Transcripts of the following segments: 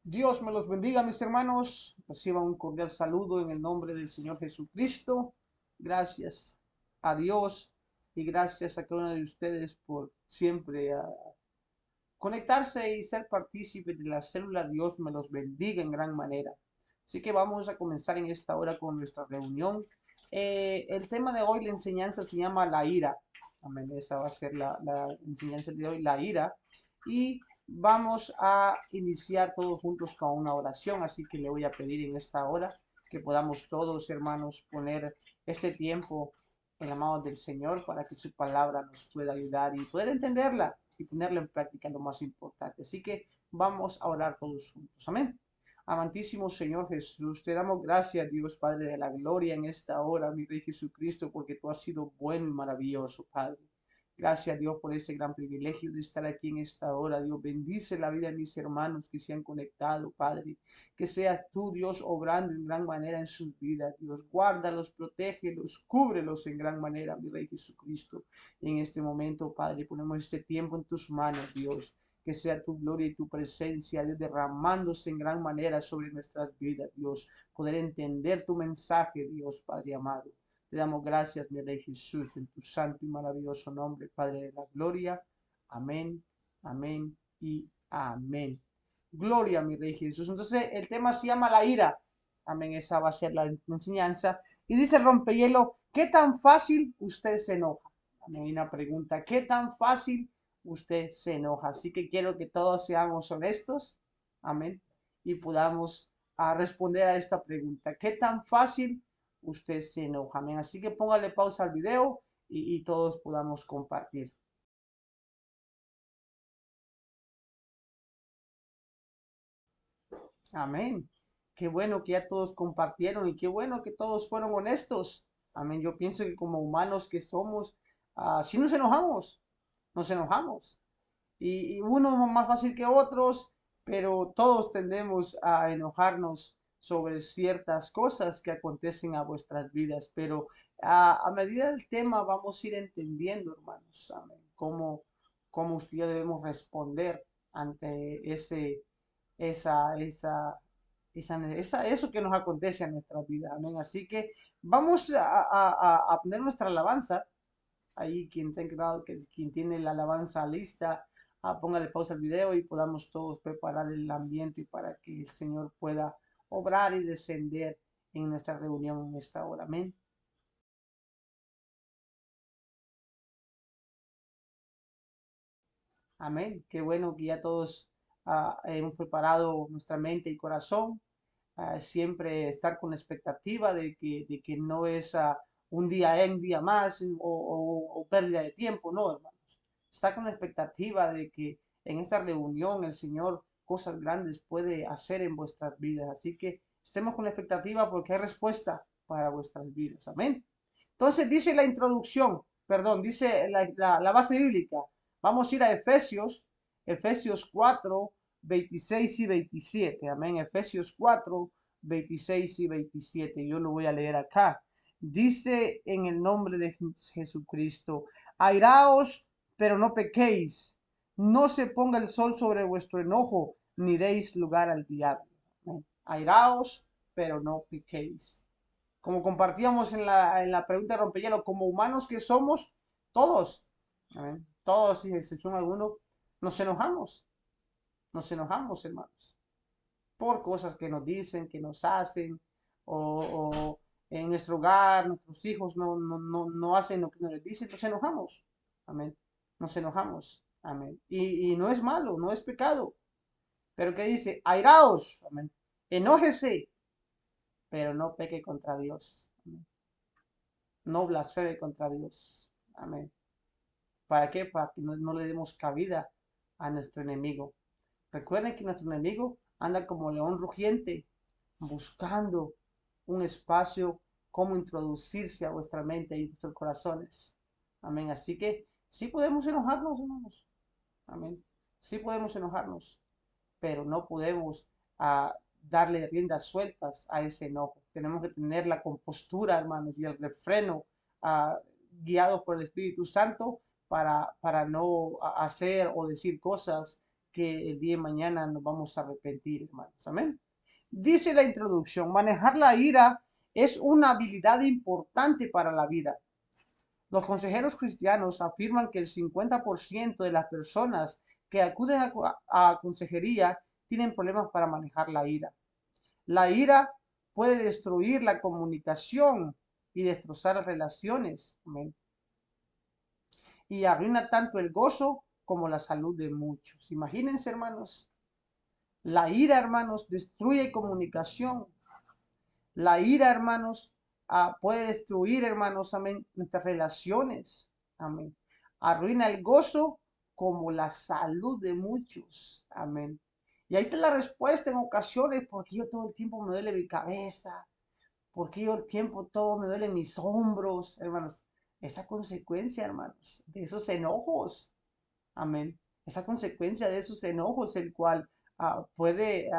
Dios me los bendiga, mis hermanos. Reciban un cordial saludo en el nombre del Señor Jesucristo. Gracias a Dios y gracias a cada uno de ustedes por siempre conectarse y ser partícipe de la célula. Dios me los bendiga en gran manera. Así que vamos a comenzar en esta hora con nuestra reunión. El tema de hoy, la enseñanza se llama la ira. Amén. Esa va a ser la enseñanza de hoy, la ira. Y vamos a iniciar todos juntos con una oración. Así que le voy a pedir en esta hora que podamos todos, hermanos, poner este tiempo en la mano del Señor para que su palabra nos pueda ayudar y poder entenderla y ponerla en práctica, lo más importante. Así que vamos a orar todos juntos. Amén. Amantísimo Señor Jesús, te damos gracias, Dios Padre de la gloria, en esta hora, mi Rey Jesucristo, porque tú has sido bueno y maravilloso, Padre. Gracias, Dios, por ese gran privilegio de estar aquí en esta hora. Dios, bendice la vida de mis hermanos que se han conectado, Padre. Que seas tú, Dios, obrando en gran manera en sus vidas, Dios. Guárdalos, protégelos, cúbrelos en gran manera, mi Rey Jesucristo. Y en este momento, Padre, ponemos este tiempo en tus manos, Dios. Que sea tu gloria y tu presencia, Dios, derramándose en gran manera sobre nuestras vidas, Dios. Poder entender tu mensaje, Dios, Padre amado. Te damos gracias, mi Rey Jesús, en tu santo y maravilloso nombre, Padre de la gloria. Amén, amén y amén. Gloria, mi Rey Jesús. Entonces, el tema se llama la ira. Amén, esa va a ser la enseñanza. Y dice Rompehielo, ¿qué tan fácil usted se enoja? Amén, una pregunta, ¿qué tan fácil usted se enoja? Así que quiero que todos seamos honestos. Amén. Y podamos responder a esta pregunta. ¿Qué tan fácil usted se enoja? Amén. Así que póngale pausa al video y todos podamos compartir. Amén. Qué bueno que ya todos compartieron y qué bueno que todos fueron honestos. Amén. Yo pienso que como humanos que somos, sí nos enojamos. Y unos más fácil que otros, pero todos tendemos a enojarnos sobre ciertas cosas que acontecen a vuestras vidas. Pero a medida del tema vamos a ir entendiendo, hermanos, amén, cómo usted y yo debemos responder ante esa, esa, eso que nos acontece en nuestra vida. Amén. Así que vamos a poner nuestra alabanza. Ahí quien tiene la alabanza lista, póngale pausa al video y podamos todos preparar el ambiente para que el Señor pueda obrar y descender en nuestra reunión en esta hora. Amén. Amén. Qué bueno que ya todos hemos preparado nuestra mente y corazón. Siempre estar con la expectativa de que no es un día en, día más o pérdida de tiempo, no, hermanos. Está con la expectativa de que en esta reunión el Señor cosas grandes puede hacer en vuestras vidas. Así que estemos con la expectativa porque hay respuesta para vuestras vidas. Amén. Entonces dice la introducción, perdón, dice la base bíblica. Vamos a ir a Efesios 4, 26 y 27. Amén. Efesios 4, 26 y 27. Yo lo voy a leer acá. Dice en el nombre de Jesucristo, airaos, pero no pequéis. No se ponga el sol sobre vuestro enojo, ni deis lugar al diablo. Amén. Airaos, pero no pequéis. Como compartíamos en la pregunta de Rompehielo, como humanos que somos, todos, amén, todos sin excepción alguno, nos enojamos, hermanos, por cosas que nos dicen, que nos hacen, o en nuestro hogar, nuestros hijos no hacen lo que nos les dicen, nos enojamos, amén, nos enojamos, amén. Y no es malo, no es pecado, pero ¿qué dice? Airaos, amén, enójese, pero no peque contra Dios, amén. No blasfeme contra Dios. Amén. ¿Para qué? Para que no le demos cabida a nuestro enemigo. Recuerden que nuestro enemigo anda como león rugiente, buscando un espacio como introducirse a vuestra mente y vuestros corazones. Amén. Así que sí podemos enojarnos, hermanos. Amén. Sí podemos enojarnos, pero no podemos darle riendas sueltas a ese enojo. Tenemos que tener la compostura, hermanos, y el refreno guiados por el Espíritu Santo para no hacer o decir cosas que el día de mañana nos vamos a arrepentir, hermanos. Amén. Dice la introducción, manejar la ira es una habilidad importante para la vida. Los consejeros cristianos afirman que el 50% de las personas que acuden a consejería tienen problemas para manejar la ira. La ira puede destruir la comunicación y destrozar relaciones. Amén. Y arruina tanto el gozo como la salud de muchos. Imagínense, hermanos, la ira, hermanos, destruye comunicación. La ira, hermanos, puede destruir, hermanos, amén, nuestras relaciones. Amén. Arruina el gozo como la salud de muchos. Amén. Y ahí está la respuesta en ocasiones, porque yo todo el tiempo me duele mi cabeza, porque yo el tiempo todo me duelen mis hombros, hermanos. Esa consecuencia, hermanos, de esos enojos. Amén. Esa consecuencia de esos enojos, el cual puede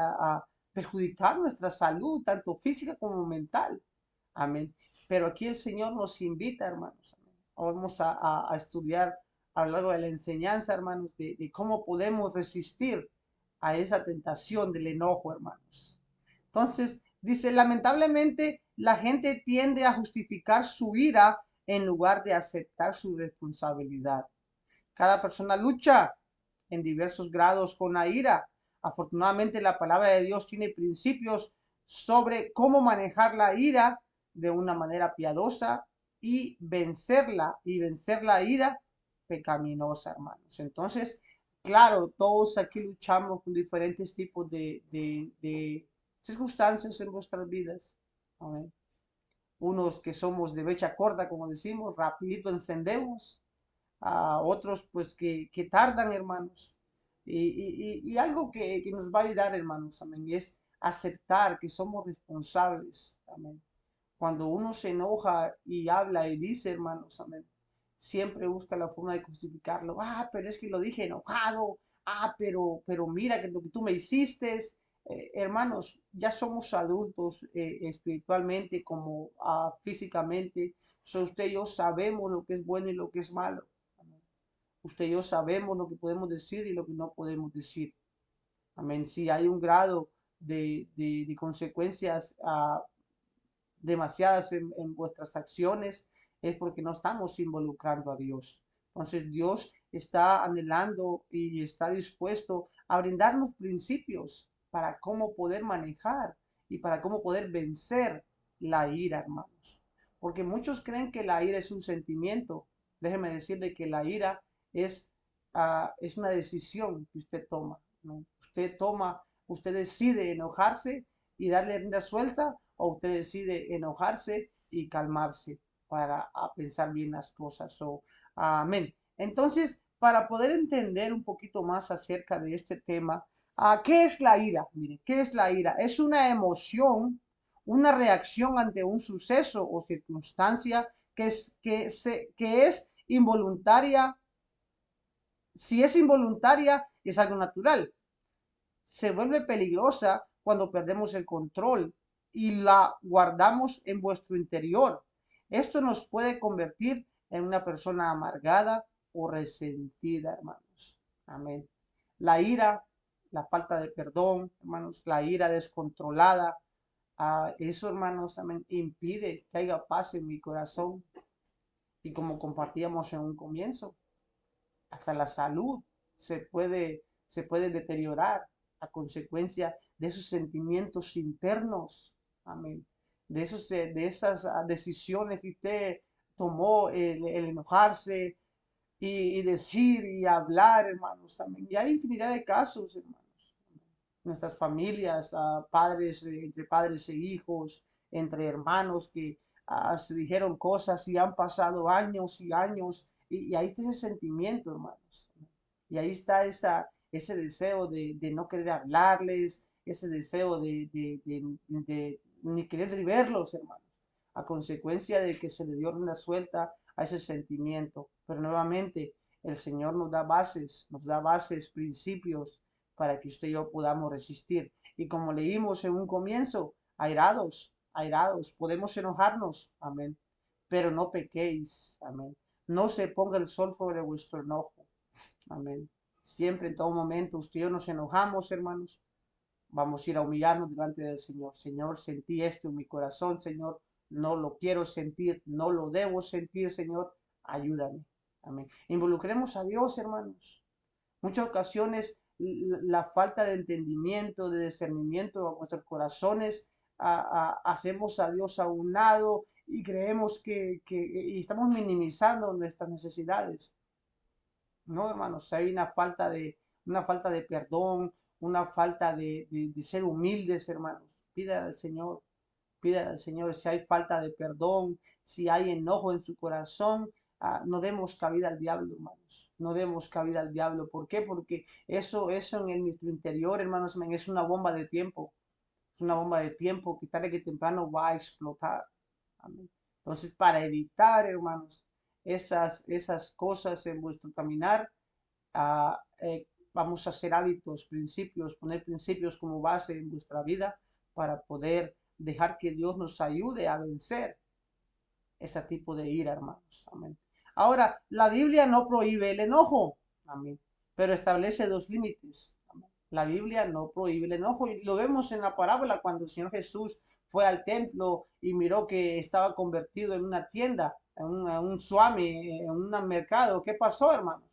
perjudicar nuestra salud, tanto física como mental. Amén. Pero aquí el Señor nos invita, hermanos. Amén. Vamos a estudiar a lo largo de la enseñanza, hermanos, de cómo podemos resistir a esa tentación del enojo, hermanos. Entonces, dice, lamentablemente la gente tiende a justificar su ira en lugar de aceptar su responsabilidad. Cada persona lucha en diversos grados con la ira. Afortunadamente, la palabra de Dios tiene principios sobre cómo manejar la ira de una manera piadosa y vencer la ira pecaminosa, hermanos. Entonces, claro, todos aquí luchamos con diferentes tipos de circunstancias en nuestras vidas. Amén. Unos que somos de mecha corta, como decimos, rapidito encendemos, a otros pues que tardan, hermanos. Y algo que nos va a ayudar, hermanos, amén, es aceptar que somos responsables, amén. Cuando uno se enoja y habla y dice, hermanos, amén, siempre busca la forma de justificarlo. Pero es que lo dije enojado. Pero mira que lo que tú me hiciste. Hermanos, ya somos adultos espiritualmente como físicamente. Usted y yo sabemos lo que es bueno y lo que es malo. Usted y yo sabemos lo que podemos decir y lo que no podemos decir. Amén. Si hay un grado de consecuencias demasiadas en vuestras acciones, es porque no estamos involucrando a Dios. Entonces Dios está anhelando y está dispuesto a brindarnos principios para cómo poder manejar y para cómo poder vencer la ira, hermanos. Porque muchos creen que la ira es un sentimiento. Déjeme decirle que la ira es una decisión que usted toma, ¿no? Usted decide enojarse y darle rienda suelta, o usted decide enojarse y calmarse para pensar bien las cosas. Amén. Entonces, para poder entender un poquito más acerca de este tema, ¿qué es la ira? Miren, ¿qué es la ira? Es una emoción, una reacción ante un suceso o circunstancia que es involuntaria. Si es involuntaria, es algo natural. Se vuelve peligrosa cuando perdemos el control y la guardamos en vuestro interior. Esto nos puede convertir en una persona amargada o resentida, hermanos. Amén. La ira, la falta de perdón, hermanos, la ira descontrolada, eso, hermanos, amén, impide que haya paz en mi corazón. Y como compartíamos en un comienzo, hasta la salud se puede deteriorar a consecuencia de esos sentimientos internos. Amén. De esas decisiones que usted tomó, el enojarse y decir y hablar, hermanos. Amén. Y hay infinidad de casos, hermanos. Nuestras familias, padres, entre padres e hijos, entre hermanos que se dijeron cosas y han pasado años y años, y ahí está ese sentimiento, hermanos. Y ahí está ese deseo de no querer hablarles, ese deseo de ni querer verlos, hermanos, a consecuencia de que se le dio una suelta a ese sentimiento. Pero nuevamente, el Señor nos da bases, principios para que usted y yo podamos resistir. Y como leímos en un comienzo, airados, podemos enojarnos, amén, pero no pequéis, amén. No se ponga el sol sobre vuestro enojo, amén. Siempre, en todo momento, usted y yo nos enojamos, hermanos. Vamos a ir a humillarnos delante del Señor. Señor, sentí esto en mi corazón, Señor. No lo quiero sentir, no lo debo sentir, Señor. Ayúdame. Amén. Involucremos a Dios, hermanos. Muchas ocasiones la falta de entendimiento, de discernimiento de nuestros corazones, hacemos a Dios a un lado y creemos y estamos minimizando nuestras necesidades. No, hermanos, hay una falta de perdón, una falta de ser humildes, hermanos. Pídale al Señor si hay falta de perdón, si hay enojo en su corazón, no demos cabida al diablo, hermanos. No demos cabida al diablo. ¿Por qué? Porque eso en nuestro interior, hermanos, es una bomba de tiempo. Es una bomba de tiempo que tarde que temprano va a explotar. Amén. Entonces, para evitar, hermanos, esas cosas en vuestro caminar, vamos a hacer hábitos, principios, poner principios como base en vuestra vida para poder dejar que Dios nos ayude a vencer ese tipo de ira, hermanos. Amén. Ahora, la Biblia no prohíbe el enojo, amén, pero establece dos límites. Amén. La Biblia no prohíbe el enojo y lo vemos en la parábola cuando el Señor Jesús fue al templo y miró que estaba convertido en una tienda, en un swami, en un mercado. ¿Qué pasó, hermanos?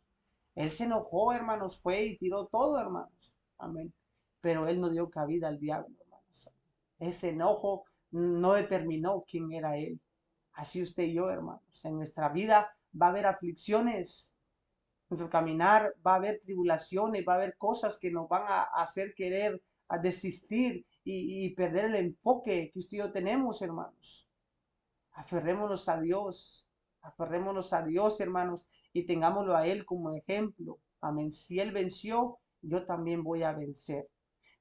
Él se enojó, hermanos, fue y tiró todo, hermanos. Amén. Pero él no dio cabida al diablo, hermanos. Ese enojo no determinó quién era él. Así usted y yo, hermanos. En nuestra vida va a haber aflicciones. En nuestro caminar va a haber tribulaciones, va a haber cosas que nos van a hacer querer a desistir y perder el enfoque que usted y yo tenemos, hermanos. Aferrémonos a Dios, hermanos, y tengámoslo a Él como ejemplo. Amén. Si Él venció, yo también voy a vencer.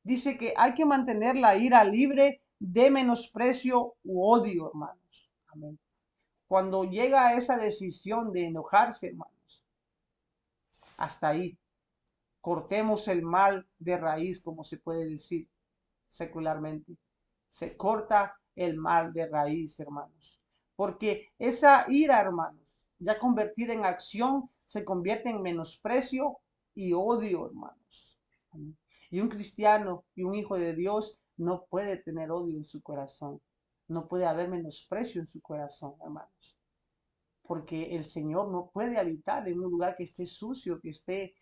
Dice que hay que mantener la ira libre de menosprecio u odio, hermanos. Amén. Cuando llega a esa decisión de enojarse, hermanos, hasta ahí. Cortemos el mal de raíz, como se puede decir secularmente. Se corta el mal de raíz, hermanos. Porque esa ira, hermanos, ya convertida en acción, se convierte en menosprecio y odio, hermanos. Y un cristiano y un hijo de Dios no puede tener odio en su corazón. No puede haber menosprecio en su corazón, hermanos. Porque el Señor no puede habitar en un lugar que esté sucio, que esté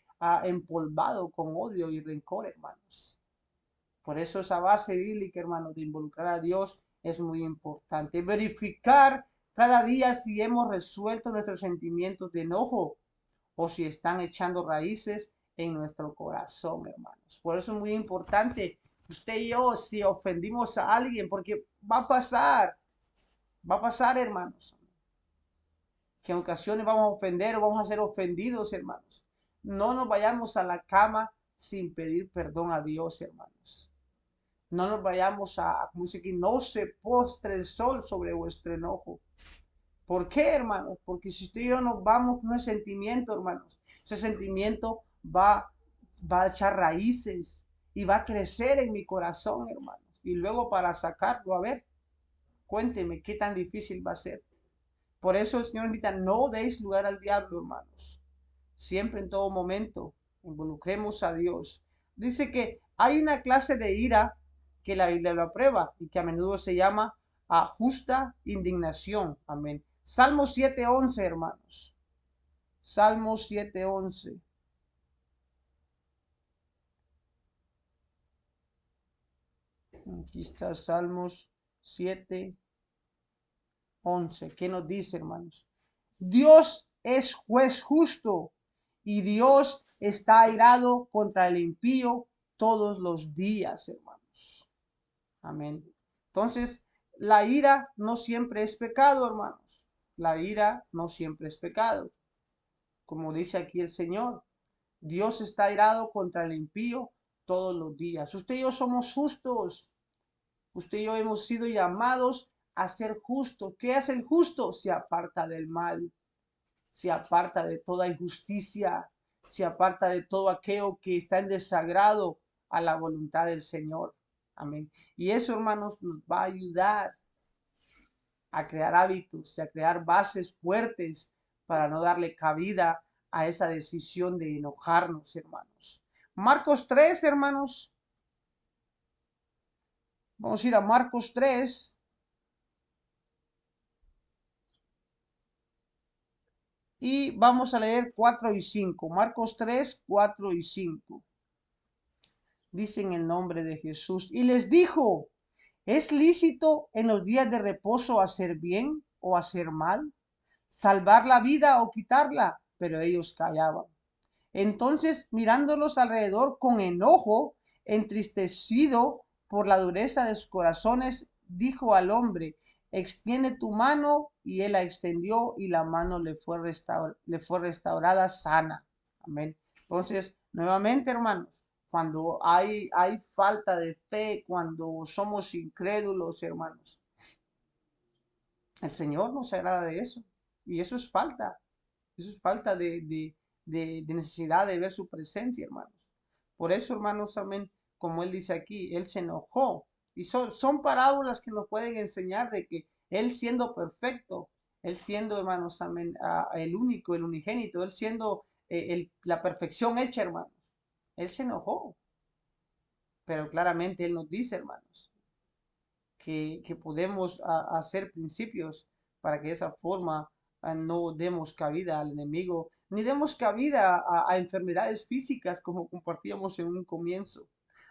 empolvado con odio y rencor, hermanos. Por eso esa base bíblica, hermanos, de involucrar a Dios es muy importante. Verificar cada día si hemos resuelto nuestros sentimientos de enojo o si están echando raíces en nuestro corazón, hermanos. Por eso es muy importante usted y yo, si ofendimos a alguien, porque va a pasar, hermanos, que en ocasiones vamos a ofender o vamos a ser ofendidos, hermanos. No nos vayamos a la cama sin pedir perdón a Dios, hermanos. No nos vayamos como dice aquí, no se postre el sol sobre vuestro enojo. ¿Por qué, hermanos? Porque si usted y yo nos vamos con ese sentimiento, hermanos, ese sentimiento va a echar raíces y va a crecer en mi corazón, hermanos. Y luego para sacarlo, a ver, cuénteme qué tan difícil va a ser. Por eso el Señor invita, no deis lugar al diablo, hermanos. Siempre, en todo momento, involucremos a Dios. Dice que hay una clase de ira que la Biblia lo aprueba y que a menudo se llama justa indignación. Amén. Salmo 7:11, hermanos. Salmo 7:11. Aquí está Salmos 7:11. ¿Qué nos dice, hermanos? Dios es juez justo y Dios está airado contra el impío todos los días, hermanos. Amén. Entonces, la ira no siempre es pecado, hermanos. La ira no siempre es pecado. Como dice aquí el Señor, Dios está airado contra el impío todos los días. Usted y yo somos justos. Usted y yo hemos sido llamados a ser justos. ¿Qué hace el justo? Se aparta del mal, se aparta de toda injusticia, se aparta de todo aquello que está en desagrado a la voluntad del Señor. Amén. Y eso, hermanos, nos va a ayudar a crear hábitos, a crear bases fuertes para no darle cabida a esa decisión de enojarnos, hermanos. Marcos 3, hermanos. Vamos a ir a Marcos 3 y vamos a leer 4 y 5. Marcos 3, 4 y 5. Dicen el nombre de Jesús. Y les dijo, ¿es lícito en los días de reposo hacer bien o hacer mal? ¿Salvar la vida o quitarla? Pero ellos callaban. Entonces, mirándolos alrededor con enojo, entristecido por la dureza de sus corazones, dijo al hombre, extiende tu mano, y él la extendió y la mano le fue restaurada sana. Amén. Entonces, nuevamente, hermanos, cuando hay falta de fe, cuando somos incrédulos, hermanos, el Señor no se agrada de eso. Y eso es falta de necesidad de ver su presencia, hermanos. Por eso, hermanos, amén, como él dice aquí, él se enojó. Y son parábolas que nos pueden enseñar de que él siendo perfecto, él siendo, hermanos, amén, el único, el unigénito, él siendo la perfección hecha, hermanos, él se enojó. Pero claramente él nos dice, hermanos, que podemos hacer principios para que de esa forma no demos cabida al enemigo, ni demos cabida a enfermedades físicas como compartíamos en un comienzo.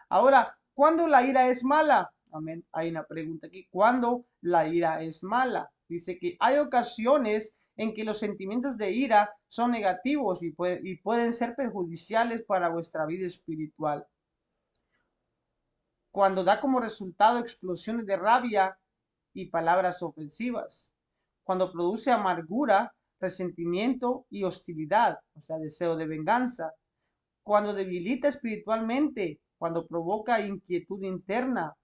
Ahora, ¿cuándo la ira es mala? Amén. Hay una pregunta aquí. ¿Cuándo la ira es mala? Dice que hay ocasiones en que los sentimientos de ira son negativos y pueden ser perjudiciales para vuestra vida espiritual. Cuando da como resultado explosiones de rabia y palabras ofensivas, cuando produce amargura, resentimiento y hostilidad, o sea, deseo de venganza, cuando debilita espiritualmente, cuando provoca inquietud interna,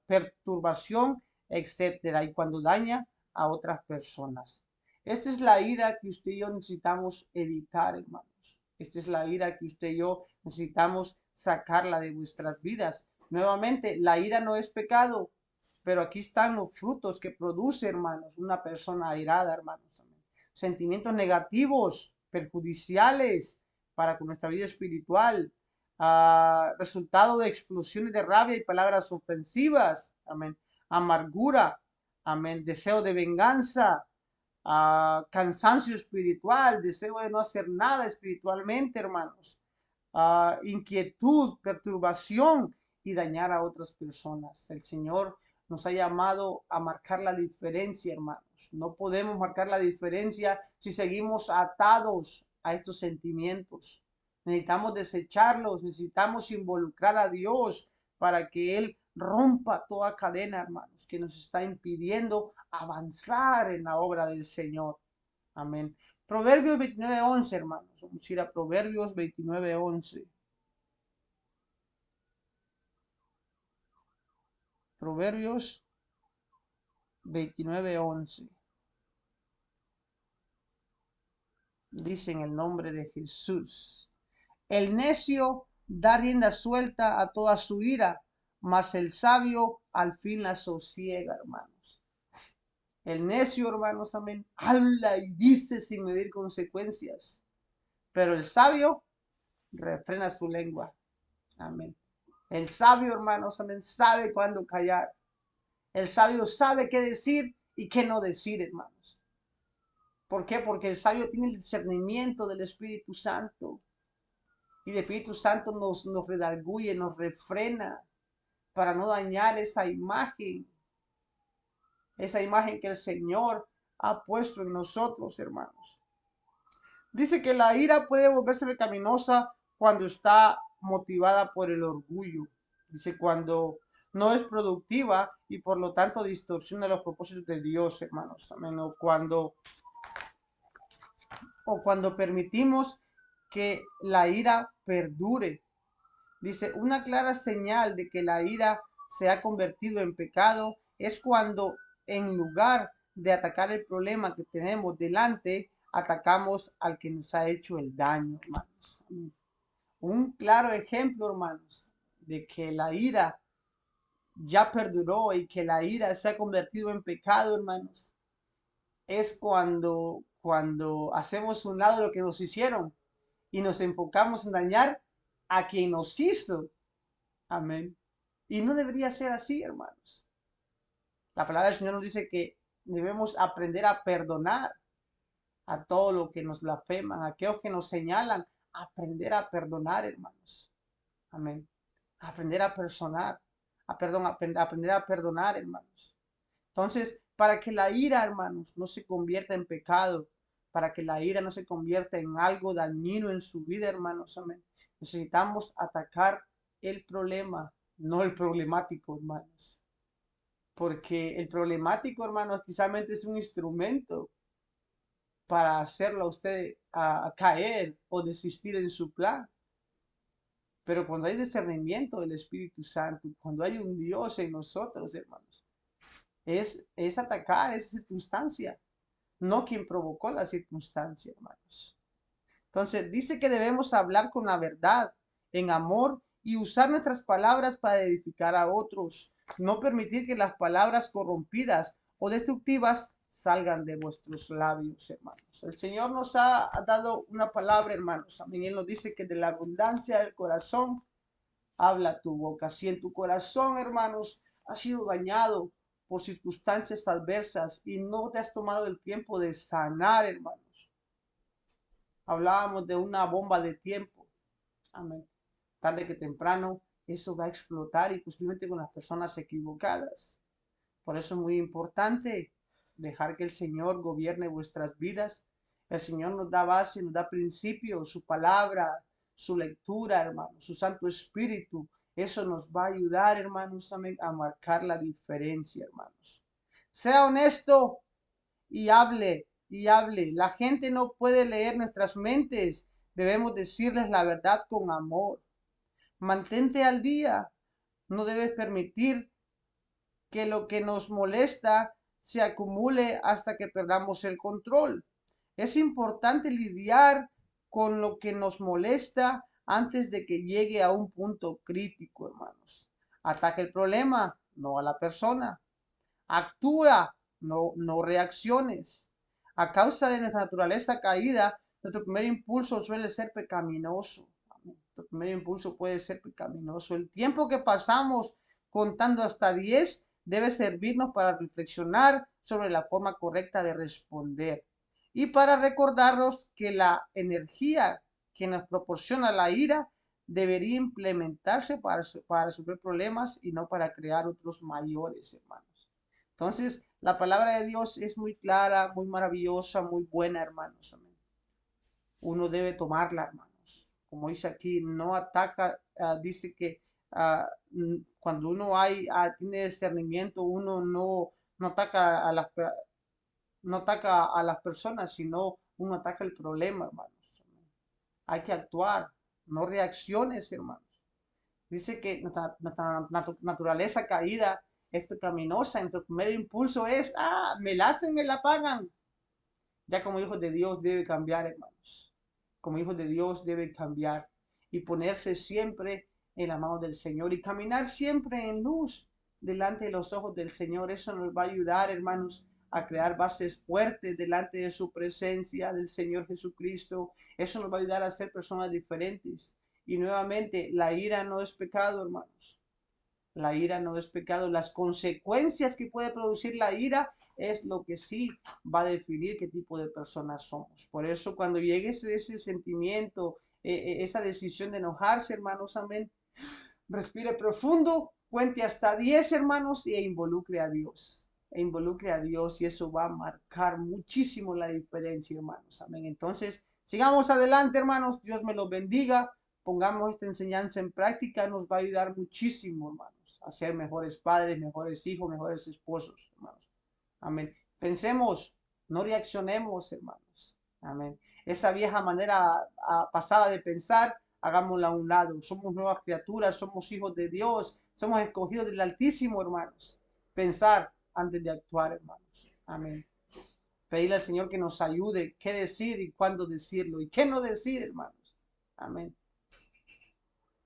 perturbación, etcétera, y cuando daña a otras personas. Esta es la ira que usted y yo necesitamos evitar, hermanos. Esta es la ira que usted y yo necesitamos sacarla de nuestras vidas. Nuevamente, la ira no es pecado, pero aquí están los frutos que produce, hermanos, una persona airada, hermanos. Sentimientos negativos, perjudiciales para con nuestra vida espiritual, resultado de explosiones de rabia y palabras ofensivas, amén, amargura, amén, deseo de venganza, cansancio espiritual, deseo de no hacer nada espiritualmente, hermanos, inquietud, perturbación y dañar a otras personas. El Señor nos ha llamado a marcar la diferencia, hermanos. No podemos marcar la diferencia si seguimos atados a estos sentimientos. Necesitamos desecharlos, necesitamos involucrar a Dios para que Él rompa toda cadena, hermanos, que nos está impidiendo avanzar en la obra del Señor. Amén. Proverbios 29:11, hermanos. Vamos a ir a Proverbios 29:11. Proverbios 29:11. Dice en el nombre de Jesús. El necio da rienda suelta a toda su ira, mas el sabio al fin la sosiega, hermanos. El necio, hermanos, amén, habla y dice sin medir consecuencias, pero el sabio refrena su lengua. Amén. El sabio, hermanos, amén, sabe cuándo callar. El sabio sabe qué decir y qué no decir, hermanos. ¿Por qué? Porque el sabio tiene el discernimiento del Espíritu Santo. Y el Espíritu Santo nos redarguye, nos refrena para no dañar esa imagen que el Señor ha puesto en nosotros, hermanos. Dice que la ira puede volverse pecaminosa cuando está motivada por el orgullo. Dice cuando no es productiva y por lo tanto distorsiona los propósitos de Dios, hermanos. Amén. O cuando permitimos que la ira perdure. Dice, una clara señal de que la ira se ha convertido en pecado es cuando en lugar de atacar el problema que tenemos delante, atacamos al que nos ha hecho el daño, hermanos. Un claro ejemplo, hermanos, de que la ira ya perduró y que la ira se ha convertido en pecado, hermanos, es cuando hacemos un lado lo que nos hicieron y nos enfocamos en dañar a quien nos hizo. Amén. Y no debería ser así, hermanos. La palabra del Señor nos dice que debemos aprender a perdonar a todo lo que nos blasfeman, a aquellos que nos señalan, aprender a perdonar, hermanos. Amén. Aprender a perdonar, aprender a perdonar, hermanos. Entonces, para que la ira, hermanos, no se convierta en pecado, para que la ira no se convierta en algo dañino en su vida, hermanos, amén. Necesitamos atacar el problema, no el problemático, hermanos. Porque el problemático, hermanos, precisamente es un instrumento para hacerlo a usted a caer o desistir en su plan. Pero cuando hay discernimiento del Espíritu Santo, cuando hay un Dios en nosotros, hermanos, es atacar esa circunstancia, no quien provocó la circunstancia, hermanos. Entonces, dice que debemos hablar con la verdad, en amor, y usar nuestras palabras para edificar a otros. No permitir que las palabras corrompidas o destructivas salgan de vuestros labios, hermanos. El Señor nos ha dado una palabra, hermanos. También Él nos dice que de la abundancia del corazón habla tu boca. Si en tu corazón, hermanos, has sido dañado por circunstancias adversas y no te has tomado el tiempo de sanar, hermanos. Hablábamos de una bomba de tiempo. Amén. Tarde que temprano, eso va a explotar y posiblemente con las personas equivocadas. Por eso es muy importante dejar que el Señor gobierne vuestras vidas. El Señor nos da base, nos da principios, su palabra, su lectura, hermanos, su Santo Espíritu. Eso nos va a ayudar, hermanos, a marcar la diferencia, hermanos. Sea honesto y hable, y hable. La gente no puede leer nuestras mentes. Debemos decirles la verdad con amor. Mantente al día. No debes permitir que lo que nos molesta se acumule hasta que perdamos el control. Es importante lidiar con lo que nos molesta antes de que llegue a un punto crítico, hermanos. Ataca el problema, no a la persona. Actúa, no reacciones. A causa de nuestra naturaleza caída, nuestro primer impulso suele ser pecaminoso. Nuestro primer impulso puede ser pecaminoso. El tiempo que pasamos contando hasta 10 debe servirnos para reflexionar sobre la forma correcta de responder y para recordarnos que la energía que nos proporciona la ira debería implementarse para resolver problemas y no para crear otros mayores, hermanos. Entonces, la palabra de Dios es muy clara, muy maravillosa, muy buena, hermanos. Amén. Uno debe tomarla, hermanos. Como dice aquí, no ataca, dice que cuando uno tiene discernimiento, uno no ataca no ataca a las personas, sino uno ataca el problema, hermanos. Hay que actuar, no reacciones, hermanos. Dice que nuestra naturaleza caída es pecaminosa. Nuestro primer impulso es, me la hacen, me la pagan. Ya como hijos de Dios debe cambiar, hermanos. Como hijos de Dios debe cambiar y ponerse siempre en la mano del Señor y caminar siempre en luz delante de los ojos del Señor. Eso nos va a ayudar, hermanos, a crear bases fuertes delante de su presencia del Señor Jesucristo. Eso nos va a ayudar a ser personas diferentes. Y nuevamente, la ira no es pecado, hermanos. La ira no es pecado. Las consecuencias que puede producir la ira es lo que sí va a definir qué tipo de personas somos. Por eso cuando llegue ese sentimiento, esa decisión de enojarse, hermanos, amén, respire profundo, cuente hasta 10, hermanos, e involucre a Dios. E involucre a Dios y eso va a marcar muchísimo la diferencia, hermanos. Amén. Entonces, sigamos adelante, hermanos. Dios me los bendiga. Pongamos esta enseñanza en práctica. Nos va a ayudar muchísimo, hermanos, a ser mejores padres, mejores hijos, mejores esposos, hermanos. Amén. Pensemos, no reaccionemos, hermanos. Amén. Esa vieja manera pasada de pensar, hagámosla a un lado. Somos nuevas criaturas, somos hijos de Dios, somos escogidos del Altísimo, hermanos. Pensar antes de actuar, hermanos. Amén. Pedirle al Señor que nos ayude qué decir y cuándo decirlo y qué no decir, hermanos. Amén.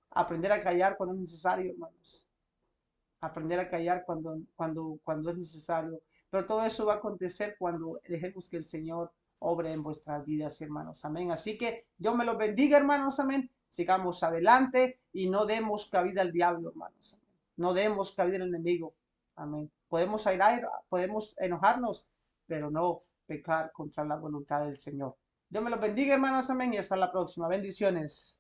Aprender a callar cuando es necesario, hermanos. Aprender a callar cuando es necesario. Pero todo eso va a acontecer cuando dejemos que el Señor obre en vuestras vidas, hermanos. Amén. Así que Dios me los bendiga, hermanos. Amén. Sigamos adelante y no demos cabida al diablo, hermanos. Amén. No demos cabida al enemigo. Amén. Podemos airar, podemos enojarnos, pero no pecar contra la voluntad del Señor. Dios me los bendiga, hermanos. Amén. Y hasta la próxima. Bendiciones.